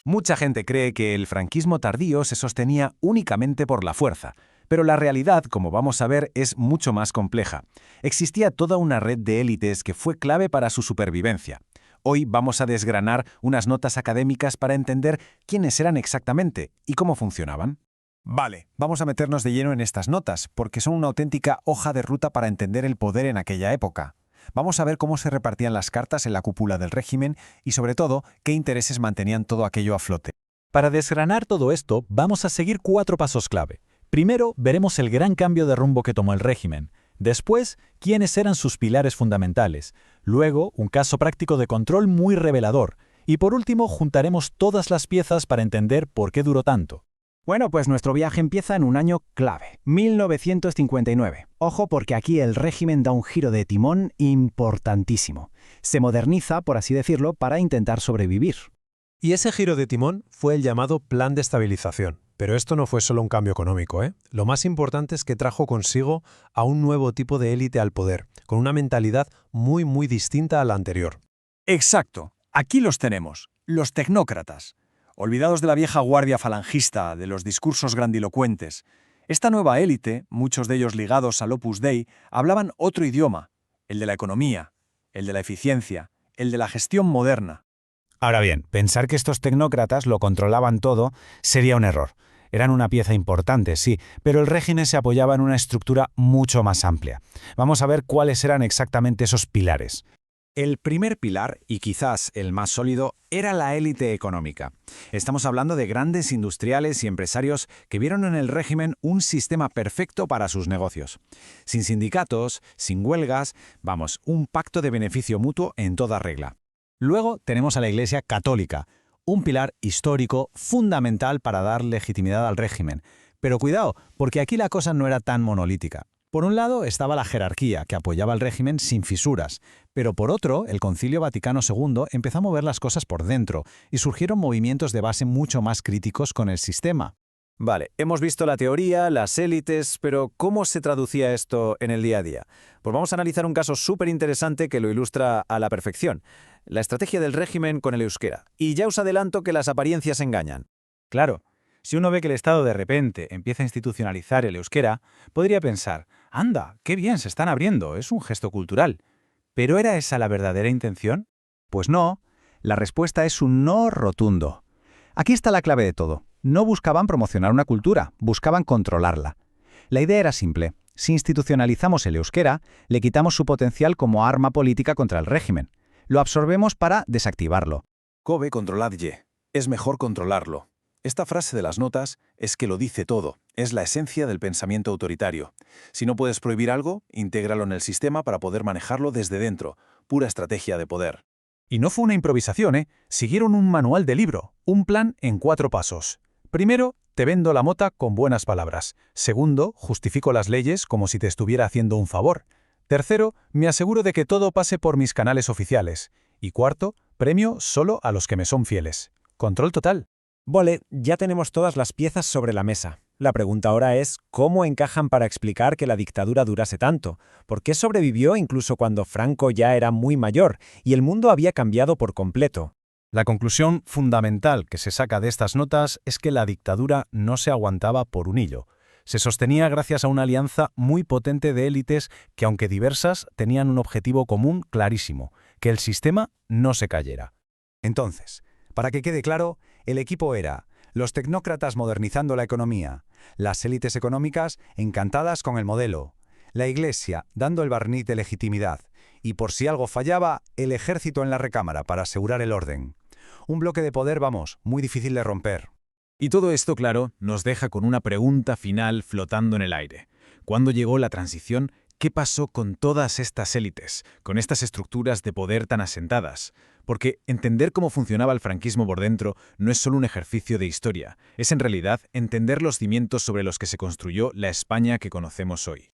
Mucha gente cree que el franquismo tardío se sostenía únicamente por la fuerza, pero la realidad, como vamos a ver, es mucho más compleja. Existía toda una red de élites que fue clave para su supervivencia. Hoy vamos a desgranar unas notas académicas para entender quiénes eran exactamente y cómo funcionaban. Vale, vamos a meternos de lleno en estas notas, porque son una auténtica hoja de ruta para entender el poder en aquella época. Vamos a ver cómo se repartían las cartas en la cúpula del régimen y, sobre todo, qué intereses mantenían todo aquello a flote. Para desgranar todo esto, vamos a seguir 4 pasos clave. Primero, veremos el gran cambio de rumbo que tomó el régimen. Después, quiénes eran sus pilares fundamentales. Luego, un caso práctico de control muy revelador. Y por último, juntaremos todas las piezas para entender por qué duró tanto. Bueno, pues nuestro viaje empieza en un año clave, 1959. Ojo, porque aquí el régimen da un giro de timón importantísimo. Se moderniza, por así decirlo, para intentar sobrevivir. Y ese giro de timón fue el llamado Plan de Estabilización. Pero esto no fue solo un cambio económico, ¿eh? Lo más importante es que trajo consigo a un nuevo tipo de élite al poder, con una mentalidad muy distinta a la anterior. Exacto. Aquí los tenemos, los tecnócratas. Olvidados de la vieja guardia falangista, de los discursos grandilocuentes. Esta nueva élite, muchos de ellos ligados al Opus Dei, hablaban otro idioma, el de la economía, el de la eficiencia, el de la gestión moderna. Ahora bien, pensar que estos tecnócratas lo controlaban todo sería un error. Eran una pieza importante, sí, pero el régimen se apoyaba en una estructura mucho más amplia. Vamos a ver cuáles eran exactamente esos pilares. El primer pilar, y quizás el más sólido, era la élite económica. Estamos hablando de grandes industriales y empresarios que vieron en el régimen un sistema perfecto para sus negocios. Sin sindicatos, sin huelgas, vamos, un pacto de beneficio mutuo en toda regla. Luego tenemos a la Iglesia Católica, un pilar histórico fundamental para dar legitimidad al régimen. Pero cuidado, porque aquí la cosa no era tan monolítica. Por un lado estaba la jerarquía, que apoyaba al régimen sin fisuras, pero por otro, el Concilio Vaticano II empezó a mover las cosas por dentro y surgieron movimientos de base mucho más críticos con el sistema. Vale, hemos visto la teoría, las élites, pero ¿cómo se traducía esto en el día a día? Pues vamos a analizar un caso súper interesante que lo ilustra a la perfección. La estrategia del régimen con el euskera. Y ya os adelanto que las apariencias engañan. Claro, si uno ve que el Estado de repente empieza a institucionalizar el euskera, podría pensar, anda, qué bien se están abriendo, es un gesto cultural. ¿Pero era esa la verdadera intención? Pues no, la respuesta es un no rotundo. Aquí está la clave de todo. No buscaban promocionar una cultura, buscaban controlarla. La idea era simple. Si institucionalizamos el euskera, le quitamos su potencial como arma política contra el régimen. Lo absorbemos para desactivarlo. Kobe controladye. Es mejor controlarlo. Esta frase de las notas es que lo dice todo. Es la esencia del pensamiento autoritario. Si no puedes prohibir algo, intégralo en el sistema para poder manejarlo desde dentro. Pura estrategia de poder. Y no fue una improvisación, ¿eh? Siguieron un manual de libro, un plan en 4 pasos. Primero, te vendo la mota con buenas palabras. Segundo, justifico las leyes como si te estuviera haciendo un favor. Tercero, me aseguro de que todo pase por mis canales oficiales. Y cuarto, premio solo a los que me son fieles. Control total. Vale, ya tenemos todas las piezas sobre la mesa. La pregunta ahora es, ¿cómo encajan para explicar que la dictadura durase tanto? ¿Por qué sobrevivió incluso cuando Franco ya era muy mayor y el mundo había cambiado por completo? La conclusión fundamental que se saca de estas notas es que la dictadura no se aguantaba por un hilo. Se sostenía gracias a una alianza muy potente de élites que, aunque diversas, tenían un objetivo común clarísimo, que el sistema no se cayera. Entonces, para que quede claro, el equipo era los tecnócratas modernizando la economía, las élites económicas encantadas con el modelo, la Iglesia dando el barniz de legitimidad y, por si algo fallaba, el ejército en la recámara para asegurar el orden. Un bloque de poder, vamos, muy difícil de romper. Y todo esto, claro, nos deja con una pregunta final flotando en el aire. ¿Cuándo llegó la transición? ¿Qué pasó con todas estas élites, con estas estructuras de poder tan asentadas? Porque entender cómo funcionaba el franquismo por dentro no es solo un ejercicio de historia, es en realidad entender los cimientos sobre los que se construyó la España que conocemos hoy.